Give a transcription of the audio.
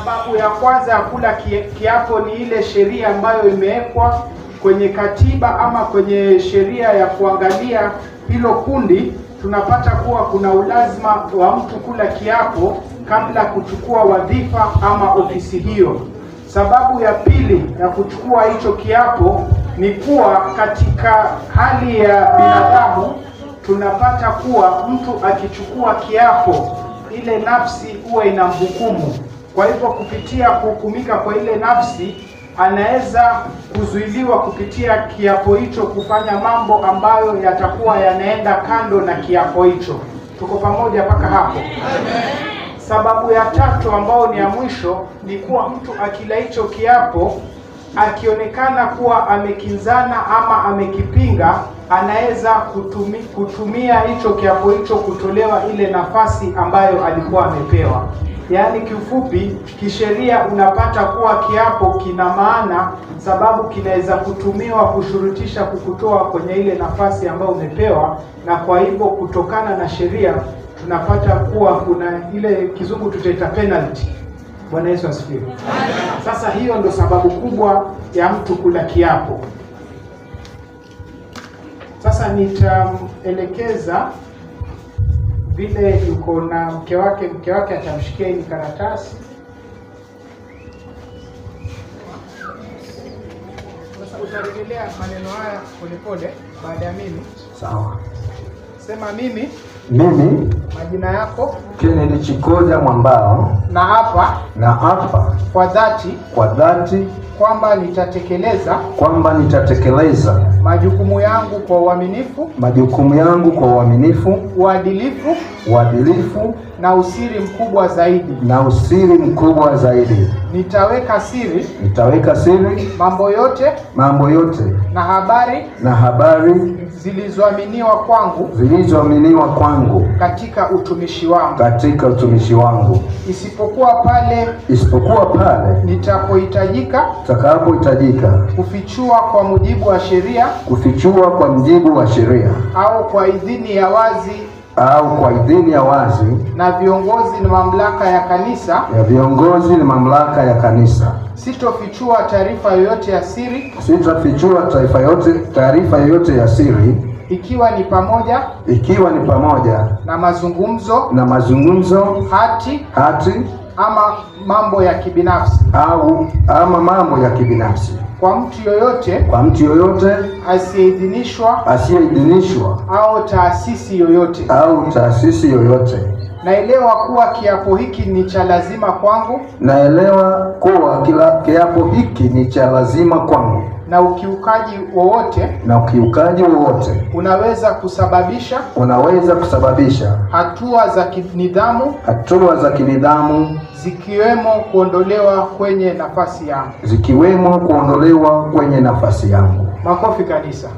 Sababu ya kwanza ya kula kiapo ni ile sheria ambayo imewekwa kwenye katiba ama kwenye sheria ya kuangalia hilo kundi. Tunapata kuwa kuna ulazima wa mtu kula kiapo kabla kuchukua wadhifa ama ofisi hiyo. Sababu ya pili ya kuchukua hicho kiapo ni kuwa katika hali ya binadamu tunapata kuwa mtu akichukua kiapo ile nafsi huwa inamhukumu. Kwa hivyo kupitia kuhukumika kwa ile nafsi anaweza kuzuiliwa kupitia kiapo hicho kufanya mambo ambayo yatakuwa yanaenda kando na kiapo hicho. Tuko pamoja mpaka hapo? Amen. Sababu ya tatu ambayo ni ya mwisho ni kuwa mtu akila hicho kiapo akionekana kuwa amekinzana ama amekipinga, anaweza kutumia hicho kiapo hicho kutolewa ile nafasi ambayo alikuwa amepewa. Yaani kiufupi, kisheria unapata kuwa kiapo kina maana, sababu kinaweza kutumiwa kushurutisha kukutoa kwenye ile nafasi ambayo umepewa, na kwa hivyo kutokana na sheria tunapata kuwa kuna ile kizungu tutaita penalty. Bwana Yesu asifiwe. Sasa hiyo ndo sababu kubwa ya mtu kula kiapo. Sasa nitaelekeza vile yuko na mke wake atamshikia hii karatasi. Sasa utarejelea maneno haya polepole baada ya mimi. Sawa. Sema mimi. Majina yako? Kennedy Chikoja Mwambao. Na hapa kwa dhati kwamba nitatekeleza majukumu yangu kwa uaminifu, uadilifu na usiri mkubwa zaidi. Nitaweka siri mambo yote na habari zilizoaminiwa kwangu katika utumishi wangu, isipokuwa pale nitakapohitajika kufichua kwa mujibu wa sheria au kwa idhini ya wazi na viongozi na mamlaka ya kanisa. Sitofichua taarifa yoyote ya siri ikiwa ni pamoja na mazungumzo, hati ama mambo ya kibinafsi kwa mtu yoyote asiyeidhinishwa au taasisi yoyote. Naelewa kuwa kiapo hiki ni cha lazima kwangu. Na ukiukaji wowote unaweza kusababisha hatua za kinidhamu zikiwemo kuondolewa kwenye nafasi yangu. Makofi kanisa.